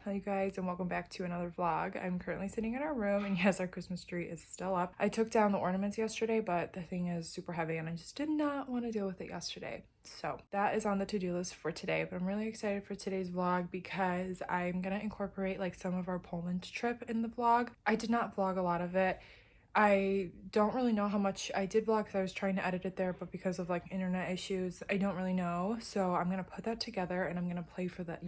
Hi you guys, and welcome back to another vlog. I'm currently sitting in our room, and yes, our Christmas tree is still up. I took down the ornaments yesterday, but the thing is super heavy and I just did not want to deal with it yesterday. So that is on the to-do list for today, but I'm really excited for today's vlog because I'm gonna incorporate like some of our Poland trip in the vlog. I did not vlog a lot of it. I don't really know how much I did vlog because I was trying to edit it there, but because of like internet issues, I don't really know. So I'm gonna put that together and I'm gonna play that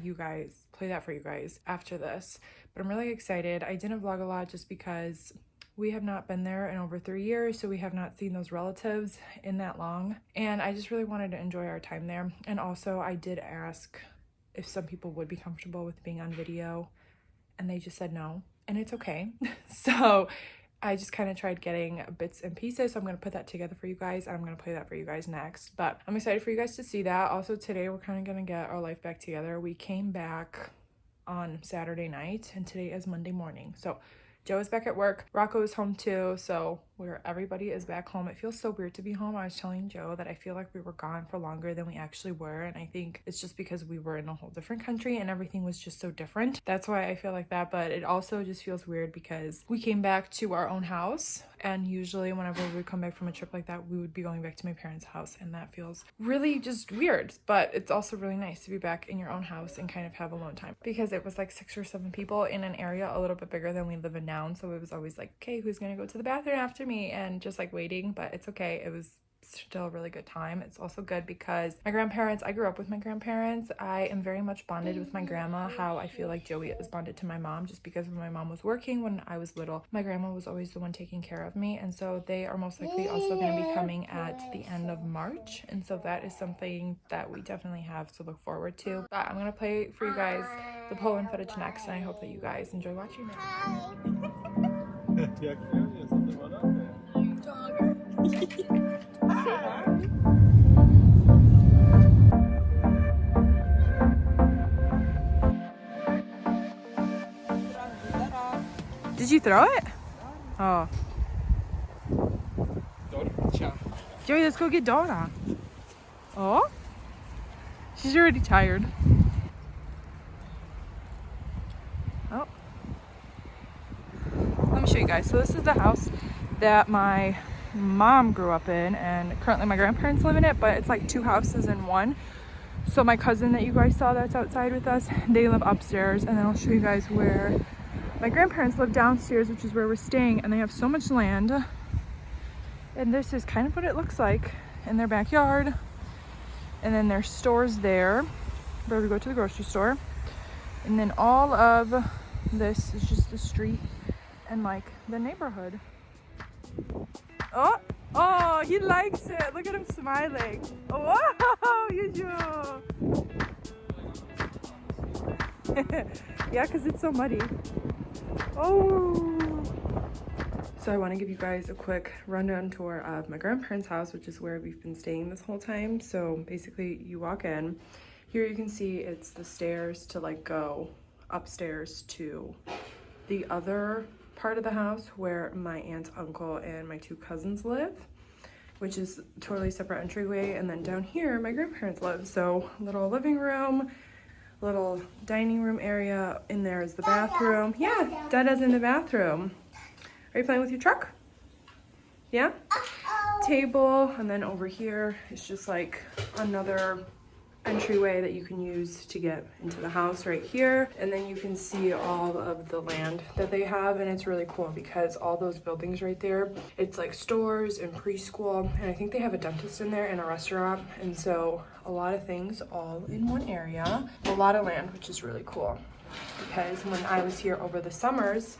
for you guys after this. But I'm really excited. I didn't vlog a lot just because we have not been there in over 3 years, so we have not seen those relatives in that long. And I just really wanted to enjoy our time there. And also I did ask if some people would be comfortable with being on video, and they just said no, and it's okay. So I just kind of tried getting bits and pieces, so I'm going to put that together for you guys, and I'm going to play that for you guys next. But I'm excited for you guys to see that. Also today we're kind of going to get our life back together. We came back on Saturday night, and today is Monday morning. So Joe is back at work. Rocco is home too, so everybody is back home. It feels so weird to be home. I was telling Joe that I feel like we were gone for longer than we actually were, and I think it's just because we were in a whole different country and everything was just so different. That's why I feel like that, but it also just feels weird because we came back to our own house, and usually whenever we come back from a trip like that, we would be going back to my parents' house, and that feels really just weird. But it's also really nice to be back in your own house and kind of have alone time, because it was like 6 or 7 people in an area a little bit bigger than we live in now, so it was always like, okay, who's gonna go to the bathroom after me, and just like waiting. But it's okay, it was still a really good time. It's also good because I grew up with my grandparents. I am very much bonded with my grandma, how I feel like Joey is bonded to my mom, just because when my mom was working when I was little, my grandma was always the one taking care of me, and so they are most likely also going to be coming at the end of March, and so that is something that we definitely have to look forward to. But I'm going to play for you guys the Poland footage next, and I hope that you guys enjoy watching it. Did you throw it? Oh. Joey, let's go get Dora. Oh? She's already tired. Oh. Let me show you guys. So this is the house that my mom grew up in, and currently my grandparents live in it, but it's like 2 houses in one. So my cousin that you guys saw that's outside with us, they live upstairs, and then I'll show you guys where my grandparents live downstairs, which is where we're staying, and they have so much land. And this is kind of what it looks like in their backyard. And then there's stores there where we go to the grocery store. And then all of this is just the street and like the neighborhood. Oh, he likes it. Look at him smiling. Oh, wow, Yuju. Yeah, because it's so muddy. Oh. So I want to give you guys a quick rundown tour of my grandparents' house, which is where we've been staying this whole time. So basically you walk in, here you can see it's the stairs to like go upstairs to the other part of the house where my aunt, uncle, and my 2 cousins live, which is a totally separate entryway. And then down here my grandparents live, so little living room, little dining room area. In there is the bathroom. Yeah, Dada's in the bathroom. Are you playing with your truck? Yeah? Table, and then over here is just like another entryway that you can use to get into the house right here. And then you can see all of the land that they have, and it's really cool because all those buildings right there, it's like stores and preschool, and I think they have a dentist in there and a restaurant, and so a lot of things all in one area. A lot of land, which is really cool, because when I was here over the summers,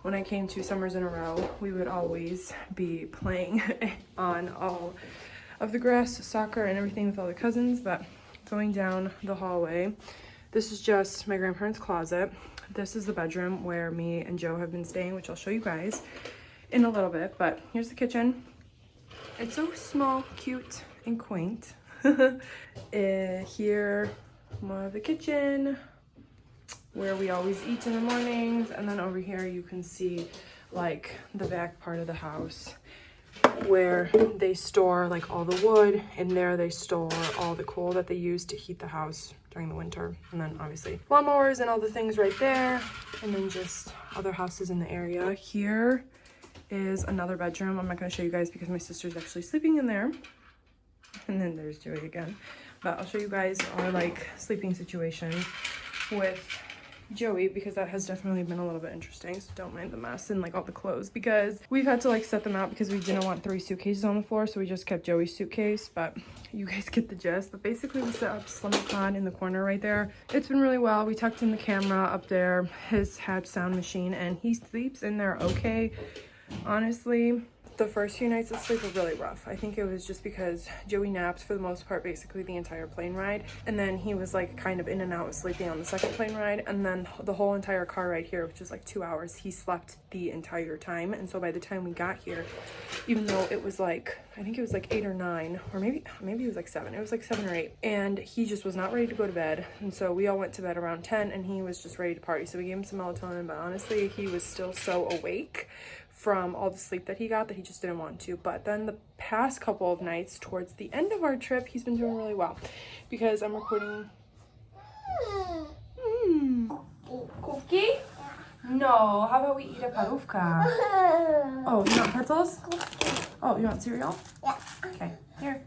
when I came 2 summers in a row, we would always be playing on all of the grass, soccer, and everything with all the cousins. But going down the hallway, this is just my grandparents' closet. This is the bedroom where me and Joe have been staying, which I'll show you guys in a little bit. But here's the kitchen. It's so small, cute, and quaint. Here, more of the kitchen, where we always eat in the mornings. And then over here you can see like the back part of the house where they store like all the wood. In there they store all the coal that they use to heat the house during the winter. And then obviously lawnmowers and all the things right there. And then just other houses in the area. Here is another bedroom. I'm not going to show you guys because my sister's actually sleeping in there. And then there's Joey again. But I'll show you guys our like sleeping situation with Joey, because that has definitely been a little bit interesting. So don't mind the mess and like all the clothes, because we've had to like set them out because we didn't want 3 suitcases on the floor, so we just kept Joey's suitcase. But you guys get the gist. But basically we set up Slumber Pod in the corner right there. It's been really well. We tucked in the camera up there, his hatch sound machine, and he sleeps in there okay. Honestly, the first few nights of sleep were really rough. I think it was just because Joey napped for the most part basically the entire plane ride, and then he was like kind of in and out of sleeping on the second plane ride, and then the whole entire car ride here, which is like 2 hours, he slept the entire time. And so by the time we got here, even though it was like, I think it was like 8 or 9, or maybe it was like 7, it was like 7 or 8, and he just was not ready to go to bed. And so we all went to bed around 10, and he was just ready to party. So we gave him some melatonin, but honestly he was still so awake from all the sleep that he got that he just didn't want to. But then the past couple of nights towards the end of our trip, he's been doing really well, because I'm recording. Cookie? No, how about we eat a parówka? Oh, you want pretzels? Oh, you want cereal? Yeah. Okay, here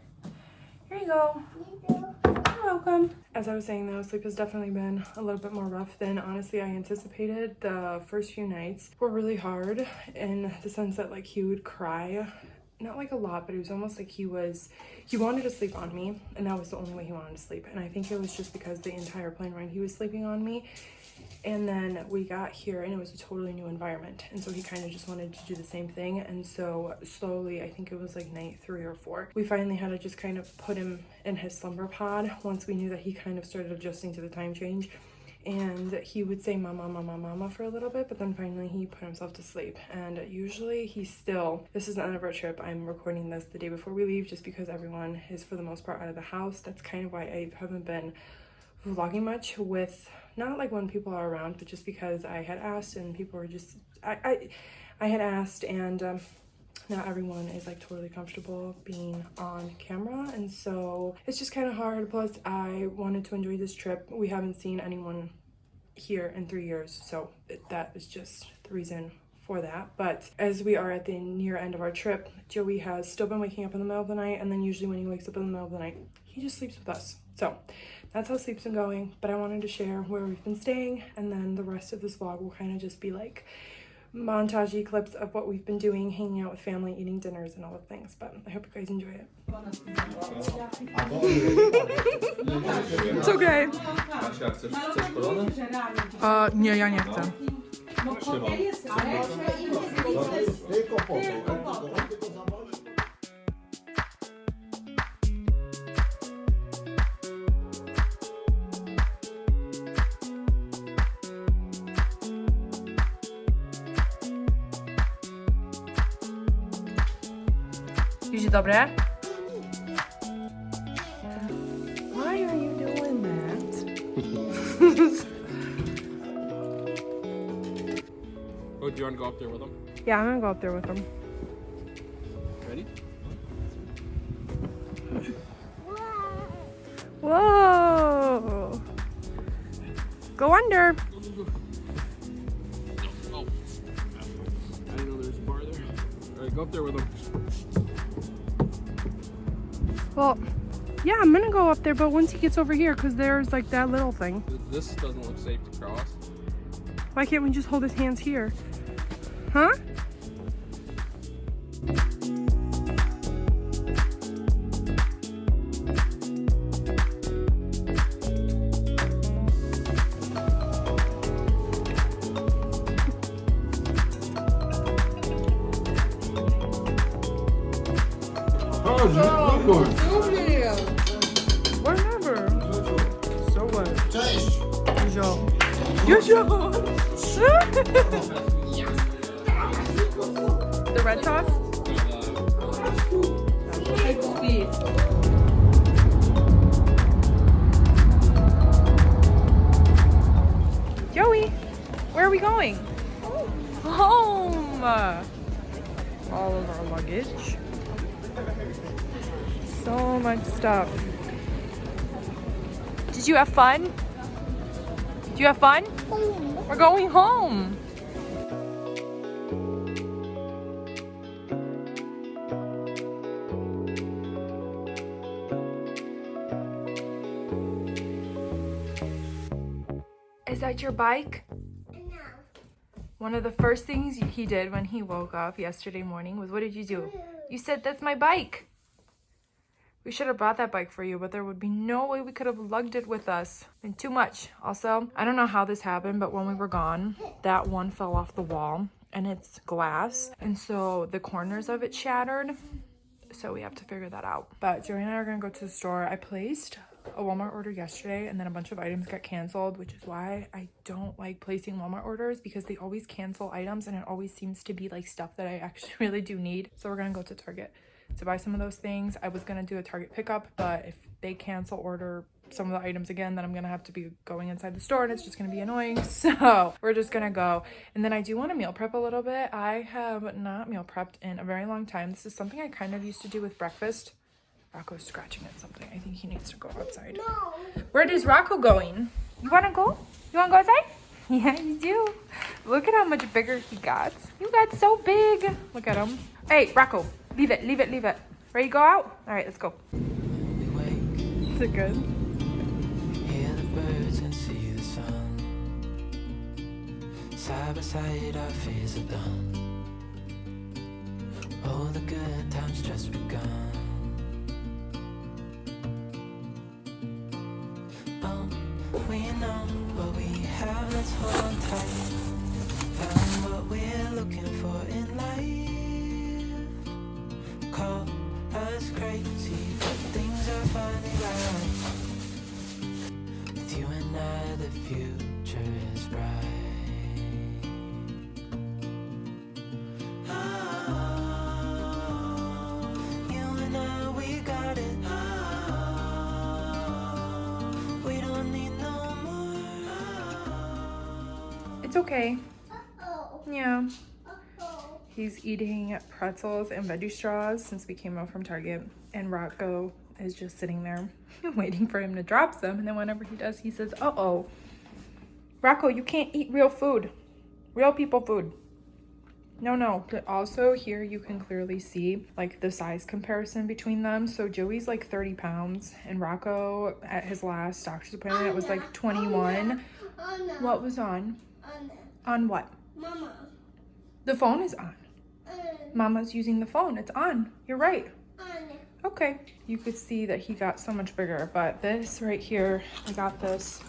you go. You're welcome. As I was saying though, sleep has definitely been a little bit more rough than honestly I anticipated. The first few nights were really hard in the sense that like he would cry, not like a lot, but it was almost like he wanted to sleep on me, and that was the only way he wanted to sleep. And I think it was just because the entire plane ride he was sleeping on me. And then we got here and it was a totally new environment, and so he kind of just wanted to do the same thing. And so slowly, I think it was like night 3 or 4, we finally had to just kind of put him in his slumber pod once we knew that he kind of started adjusting to the time change. And he would say mama, mama, mama for a little bit, but then finally he put himself to sleep. And usually he's still, this is the end of our trip. I'm recording this the day before we leave just because everyone is for the most part out of the house. That's kind of why I haven't been vlogging much, with not like when people are around, but just because I had asked and people were just I had asked, and not everyone is like totally comfortable being on camera, and so it's just kind of hard. Plus I wanted to enjoy this trip. We haven't seen anyone here in 3 years, so that is just the reason for that. But as we are at the near end of our trip, Joey has still been waking up in the middle of the night, and then usually when he wakes up in the middle of the night, he just sleeps with us. So that's how sleep's been going. But I wanted to share where we've been staying, and then the rest of this vlog will kind of just be like montage-y clips of what we've been doing, hanging out with family, eating dinners and all the things. But I hope you guys enjoy it. It's okay. Kasia, chcesz kolonę? Nie, ja nie chcę. Idzie dobre? Why are you doing that? Oh, do you want to go up there with them? Yeah, I'm gonna go up there with them. Ready? Whoa! Go under. Oh. I didn't know there was a bar there. All right, go up there with them. Well, yeah, I'm gonna go up there, but once he gets over here, because there's like that little thing. This doesn't look safe to cross. Why can't we just hold his hands here? Huh? Whatever. So what? Cześć! Yo. The red sauce? Joey, where are we going? Home. All of our luggage. So much stuff. Did you have fun? Did you have fun? We're going home. Is that your bike? No. One of the first things he did when he woke up yesterday morning was, what did you do? You said, that's my bike. We should have brought that bike for you, but there would be no way we could have lugged it with us. And too much. Also, I don't know how this happened, but when we were gone, that one fell off the wall and it's glass. And so the corners of it shattered. So we have to figure that out. But Joey and I are gonna go to the store. I placed a Walmart order yesterday and then a bunch of items got canceled, which is why I don't like placing Walmart orders, because they always cancel items and it always seems to be like stuff that I actually really do need. So we're gonna go to Target to buy some of those things. I was gonna do a Target pickup, but if they cancel order some of the items again, then I'm gonna have to be going inside the store and it's just gonna be annoying. So we're just gonna go. And then I do want to meal prep a little bit. I have not meal prepped in a very long time. This is something I kind of used to do with breakfast. Rocco's scratching at something. I think he needs to go outside. No. Where is Rocco going? You wanna go? You wanna go outside? Yeah, you do. Look at how much bigger he got. You got so big. Look at him. Hey, Rocco, leave it, leave it, leave it. Ready to go out? All right, let's go. Is it good? Hear the birds and see the sun. Side by side our fears are done. All the good times just begun. We know what we have, let's hold on tight. Found what we're looking for in life. Call us crazy, but things are finally right. With you and I, the future is bright. Oh, you and I, we got it. We don't need no more. It's okay. Uh-oh. Yeah. Uh-oh. He's eating pretzels and veggie straws since we came out from Target. And Rocco is just sitting there waiting for him to drop some. And then whenever he does, he says, uh-oh. Rocco, you can't eat real food. Real people food. No, no. But also here you can clearly see like the size comparison between them. So Joey's like 30 pounds and Rocco at his last doctor's appointment was like 21. Anna. What was on? Anna. On what? Mama. The phone is on. Anna. Mama's using the phone. It's on. You're right. Anna. Okay. You could see that he got so much bigger, but this right here, I got this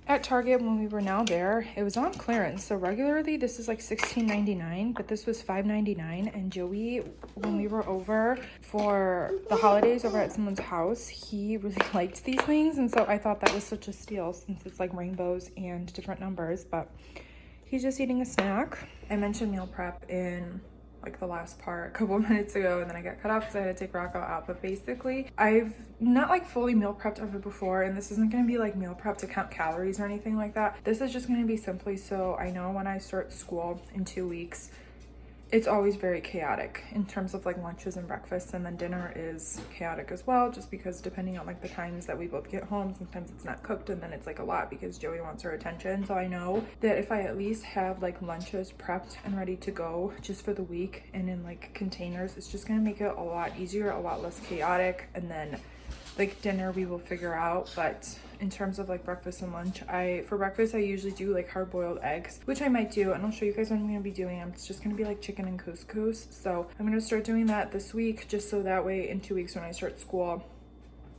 at Target when we were now there. It was on clearance. So regularly this is like $16.99, but this was $5.99. And Joey, when we were over for the holidays over at someone's house, he really liked these things. And so I thought that was such a steal since it's like rainbows and different numbers, but he's just eating a snack. I mentioned meal prep in like the last part a couple minutes ago, and then I got cut off because I had to take Rocco out. But basically I've not like fully meal prepped ever before, and this isn't going to be like meal prep to count calories or anything like that. This is just going to be simply so I know when I start school in 2 weeks, it's always very chaotic in terms of like lunches and breakfasts, and then dinner is chaotic as well, just because depending on like the times that we both get home, sometimes it's not cooked and then it's like a lot because Joey wants her attention. So I know that if I at least have like lunches prepped and ready to go just for the week and in like containers, it's just gonna make it a lot easier, a lot less chaotic. And then like dinner we will figure out. But in terms of like breakfast and lunch, for breakfast I usually do like hard-boiled eggs, which I might do, and I'll show you guys what I'm gonna be doing. It's just gonna be like chicken and couscous. So I'm gonna start doing that this week, just so that way in 2 weeks when I start school,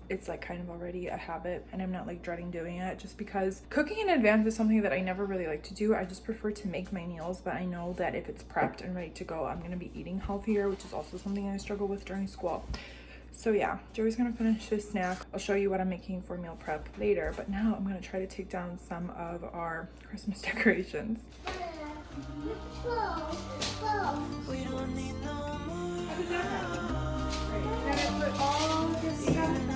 it's like kind of already a habit and I'm not like dreading doing it, just because cooking in advance is something that I never really like to do. I just prefer to make my meals, but I know that if it's prepped and ready to go, I'm gonna be eating healthier, which is also something I struggle with during school. So yeah, Joey's gonna finish his snack. I'll show you what I'm making for meal prep later, but now I'm gonna try to take down some of our Christmas decorations. We don't need no more. How did that happen? Right, you gotta put all this stuff in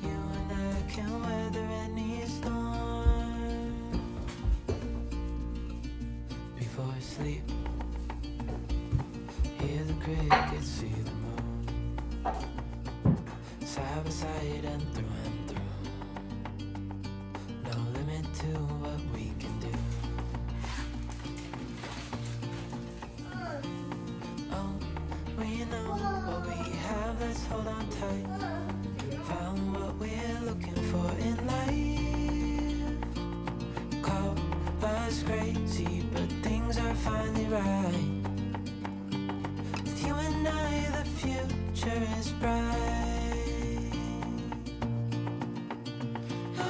You and I can weather any storm. Before I sleep, hear tried and through. No limit to what we can do. Oh, we know what we have, let's hold on tight. Found what we're looking for in life. Call us crazy, but things are finally right. With you and I, the future is bright. Oh,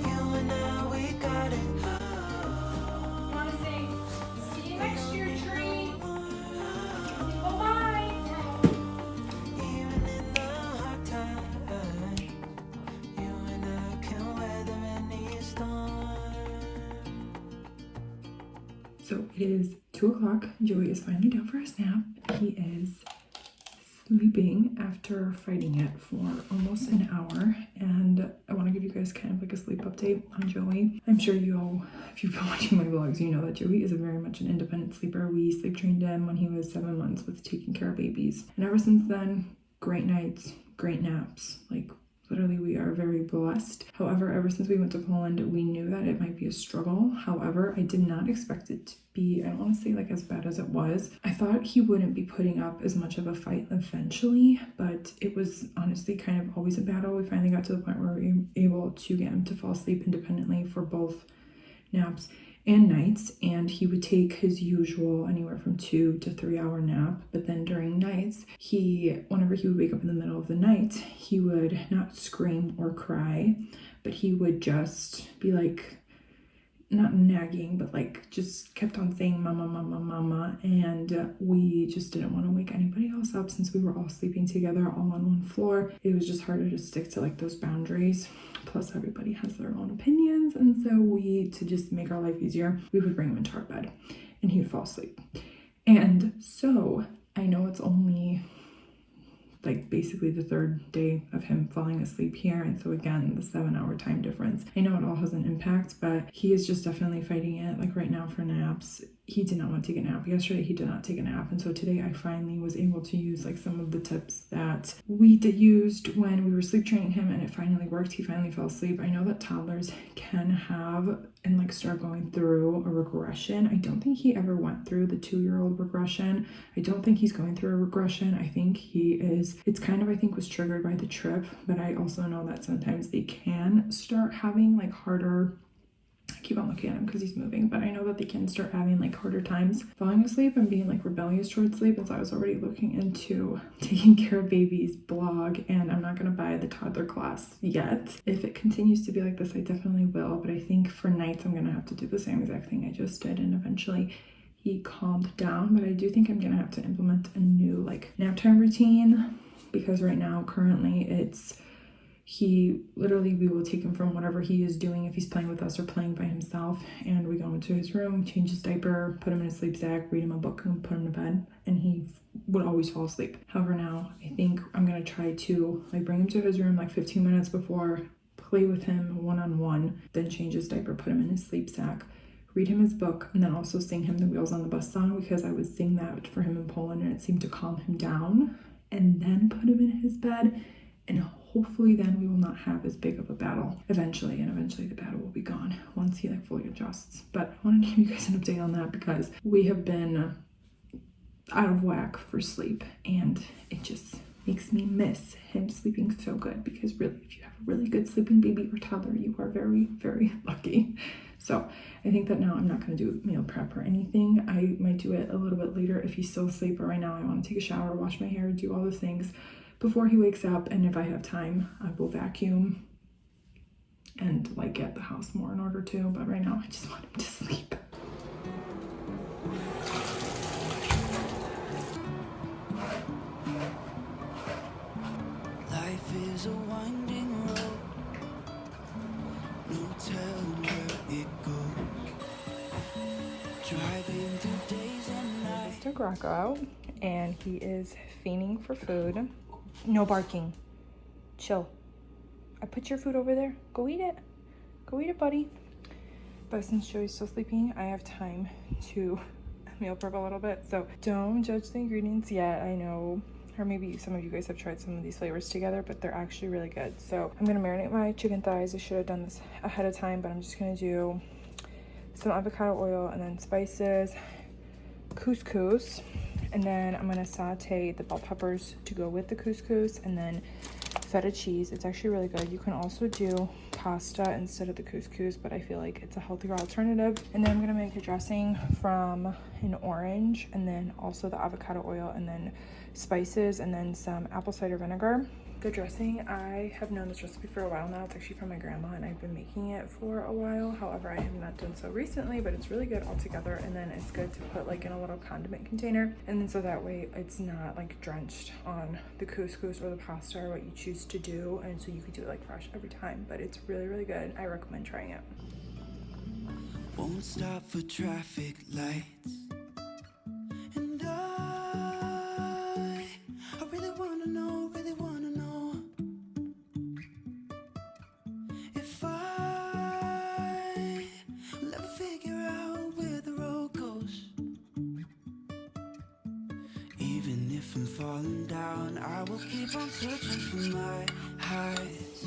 you and I, we got it. Want to say, see you next year, tree. Bye-bye. Even in the hard times, you and I can weather any storm. So it is 2 o'clock. Joey is finally down for his nap. He is sleeping after fighting it for almost an hour. And I want to give you guys kind of like a sleep update on Joey. I'm sure you all, if you've been watching my vlogs, you know that Joey is very much an independent sleeper. We sleep trained him when he was 7 months with taking care of babies. And ever since then, great nights, great naps. Like literally, we are very blessed. However, ever since we went to Poland, we knew that it might be a struggle. However, I did not expect it to be, I don't want to say like as bad as it was. I thought he wouldn't be putting up as much of a fight eventually, but it was honestly kind of always a battle. We finally got to the point where we were able to get him to fall asleep independently for both naps and nights, and he would take his usual anywhere from 2 to 3 hour nap. But then during nights, whenever he would wake up in the middle of the night, he would not scream or cry, but he would just be like, not nagging, but like just kept on saying mama, mama, mama. And we just didn't want to wake anybody else up since we were all sleeping together all on one floor. It was just harder to stick to like those boundaries. Plus everybody has their own opinions. And so to just make our life easier, we would bring him into our bed and he would fall asleep. And so I know it's only like basically the 3rd day of him falling asleep here, and so again the 7-hour time difference, I know it all has an impact, but he is just definitely fighting it. Like right now for naps, he did not want to take a nap. Yesterday he did not take a nap, and so today I finally was able to use like some of the tips that we used when we were sleep training him, and it finally worked. He finally fell asleep. I know that toddlers can have and like start going through a regression. I don't think he ever went through the 2-year-old regression. I don't think he's going through a regression. I think it's kind of, I think, was triggered by the trip, but I also know that sometimes they can start having like harder, I keep on looking at him because he's moving, but I know that they can start having like harder times falling asleep and being like rebellious towards sleep. And so I was already looking into Taking Care of Babies blog, and I'm not going to buy the toddler class yet. If it continues to be like this, I definitely will, but I think for nights I'm going to have to do the same exact thing I just did, and eventually he calmed down. But I do think I'm going to have to implement a new like nap time routine, because right now currently we will take him from whatever he is doing, if he's playing with us or playing by himself, and we go into his room, change his diaper, put him in a sleep sack, read him a book, and put him to bed, and he would always fall asleep. However, now I think I'm going to try to like bring him to his room like 15 minutes before, play with him one-on-one, then change his diaper, put him in his sleep sack, read him his book, and then also sing him the Wheels on the Bus song, because I would sing that for him in Poland and it seemed to calm him down, and then put him in his bed, and hopefully then we will not have as big of a battle eventually the battle will be gone once he like fully adjusts. But I wanted to give you guys an update on that because we have been out of whack for sleep, and it just makes me miss him sleeping so good, because really, if you have a really good sleeping baby or toddler, you are very, very lucky. So I think that now I'm not going to do meal prep or anything. I might do it a little bit later if he's still asleep, but right now I want to take a shower, wash my hair, do all the things before he wakes up, and if I have time, I will vacuum and like get the house more in order too. But right now I just want him to sleep. Life is a winding road, no telling where it goes. Driving through days and nights. Took Rocco out and he is fiending for food. No barking. Chill. I put your food over there. Go eat it. Go eat it, buddy. But since Joey's still sleeping, I have time to meal prep a little bit. So don't judge the ingredients yet. I know or maybe some of you guys have tried some of these flavors together, but they're actually really good. So I'm gonna marinate my chicken thighs. I should have done this ahead of time, but I'm just gonna do some avocado oil and then spices, couscous, and then I'm gonna saute the bell peppers to go with the couscous, and then feta cheese. It's actually really good. You can also do pasta instead of the couscous, but I feel like it's a healthier alternative. And then I'm gonna make a dressing from an orange, and then also the avocado oil, and then spices, and then some apple cider vinegar. The dressing, I have known this recipe for a while now. It's actually from my grandma, and I've been making it for a while. However, I have not done so recently, but it's really good altogether. And then it's good to put like in a little condiment container, and then so that way it's not like drenched on the couscous or the pasta or what you choose to do. And so you can do it like fresh every time, but it's really, really good. I recommend trying it. Won't stop for traffic lights. And I really wanna know if I will ever figure out where the road goes. Even if I'm falling down, I will keep on searching for my highs.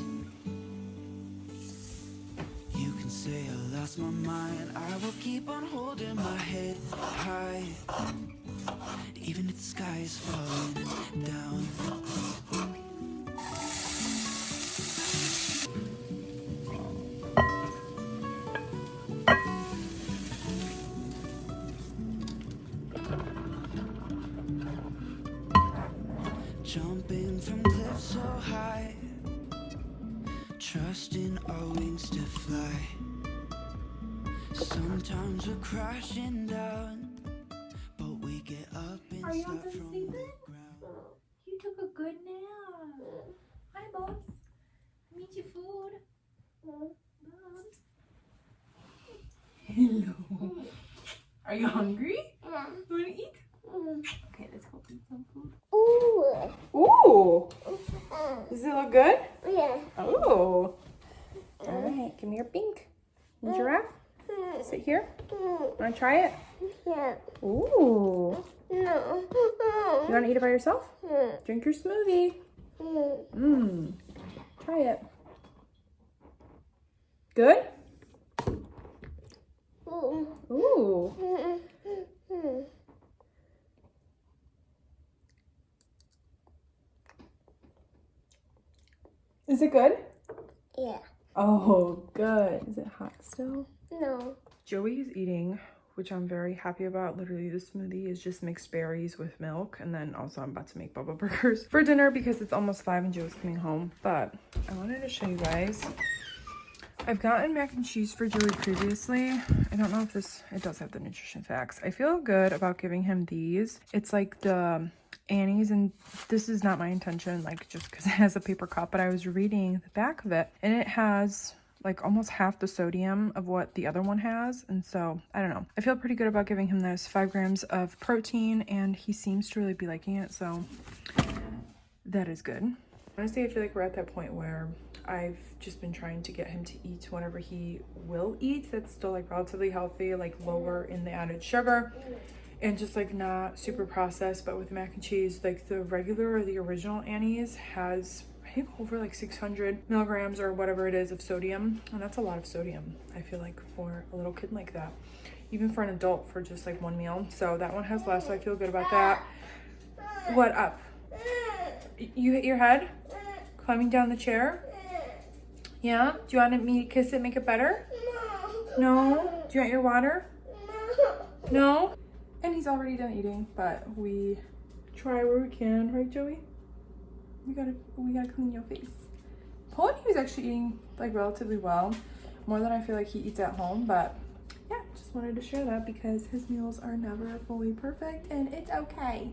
You can say I lost my mind, I will keep on holding my head high, even if the sky is falling down. Jumping from cliffs so high, trusting our wings to fly. Sometimes we're crashing down, but we get up and start from the ground. You took a good nap. Hi, Bubs. I need your food. Bubs. Hello. Are you hungry? You want to eat? Okay, let's go eat some food. Ooh! Does it look good? Yeah. Oh! Alright, give me your pink. Giraffe? Sit here. Wanna try it? Yeah. Ooh! No. You wanna eat it by yourself? Drink your smoothie. Try it. Good? Ooh. Is it good? Yeah. Oh, good. Is it hot still? No. Joey is eating, which I'm very happy about. Literally, the smoothie is just mixed berries with milk. And then also I'm about to make Bubba burgers for dinner because it's almost 5 and Joey's coming home. But I wanted to show you guys. I've gotten mac and cheese for Joey previously. I don't know if this, it does have the nutrition facts. I feel good about giving him these. It's like the Annie's, and this is not my intention, like just because it has a paper cup, but I was reading the back of it and it has like almost half the sodium of what the other one has. And so I don't know, I feel pretty good about giving him this. 5 grams of protein, and he seems to really be liking it, so that is good. Honestly, I feel like we're at that point where I've just been trying to get him to eat whenever he will eat. That's still like relatively healthy, like lower in the added sugar and just like not super processed. But with mac and cheese, like the regular or the original Annie's has, I think, over like 600 milligrams or whatever it is of sodium. And that's a lot of sodium, I feel like, for a little kid like that, even for an adult for just like one meal. So that one has less, so I feel good about that. What up? You hit your head climbing down the chair? Yeah? Do you want me to kiss it, make it better? No? Do you want your water? No? And he's already done eating, but we try where we can, right, Joey? We gotta clean your face. Pony was actually eating like relatively well, more than I feel like he eats at home, but yeah, just wanted to share that because his meals are never fully perfect, and it's okay.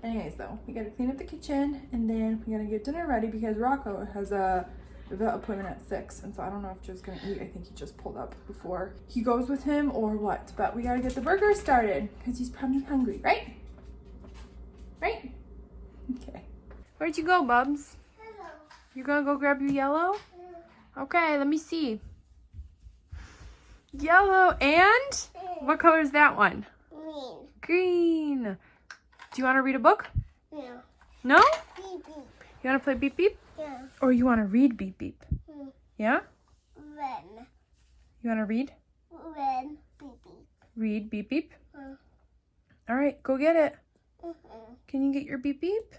Anyways, though, we gotta clean up the kitchen, and then we gotta get dinner ready because Rocco has a vet appointment at 6, and so I don't know if Joe's gonna eat. I think he just pulled up before he goes with him or what, but we gotta get the burger started because he's probably hungry, right? Right? Okay. Where'd you go, Bubs? Hello. You gonna go grab your yellow? Okay, let me see. Yellow, and what color is that one? Green. Green. Do you want to read a book? Yeah. No? Beep beep. You want to play beep beep? Yeah. Or you want to read beep beep? Mm. Yeah? When. You want to read? When. Beep beep. Read beep beep? Mm. All right, go get it. Mm-hmm. Can you get your beep beep?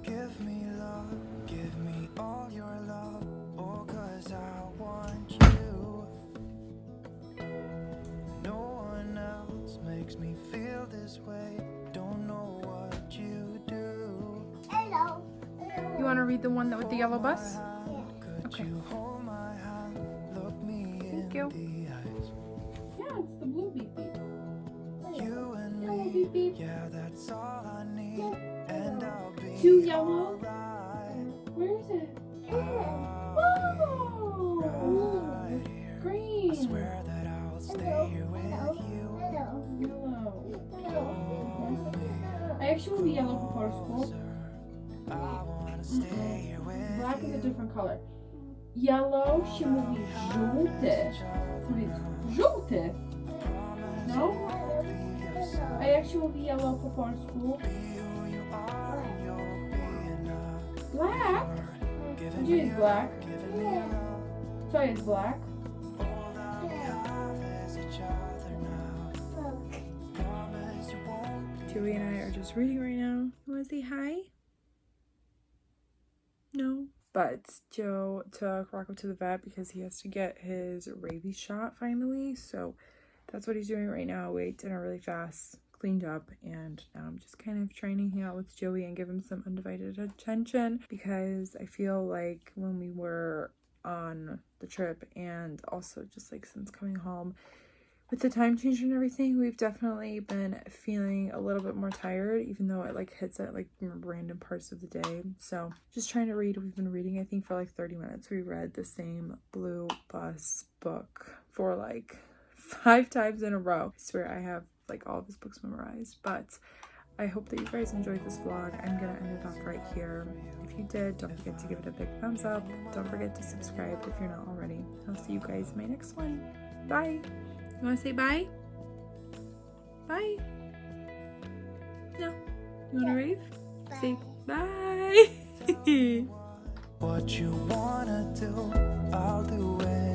Give me love, give me all your love, oh, 'cause I want you. No one else makes me feel this way, don't know what you do. Hello. You want to read the one that with the yellow bus? Could Okay. you hold my hand, look me Thank in you. the eyes? Yeah, it's the blue beep beep. You and Yellow me, beep beep. yeah, that's all I need, and I'll be 2 yellow. alright. Where is it? I'll Oh, be right here. green. Swear that I'll stay here with you. Hello. Yellow. I actually will be yellow before school. I wanna stay here with Black is a different color. Yellow się mówi żółty. Żółty. No? I actually will be yellow before school. Black? G is black. Soy is black. Joey and I are just reading right now. You want to say hi? No. But Joe took Rocco to the vet because he has to get his rabies shot finally. So that's what he's doing right now. We ate dinner really fast, cleaned up, and now I'm just kind of trying to hang out with Joey and give him some undivided attention because I feel like when we were on the trip and also just like since coming home with the time change and everything, we've definitely been feeling a little bit more tired, even though it like hits at like random parts of the day. So just trying to read. We've been reading, I think, for like 30 minutes. We read the same Blue Bus book for like 5 times in a row. I swear I have like all of his books memorized. But I hope that you guys enjoyed this vlog. I'm gonna end it off right here. If you did, don't forget to give it a big thumbs up. Don't forget to subscribe if you're not already. I'll see you guys in my next one. Bye. You want to say bye? Bye. No. You want to rave? Say bye. what you wanna do, I'll do it.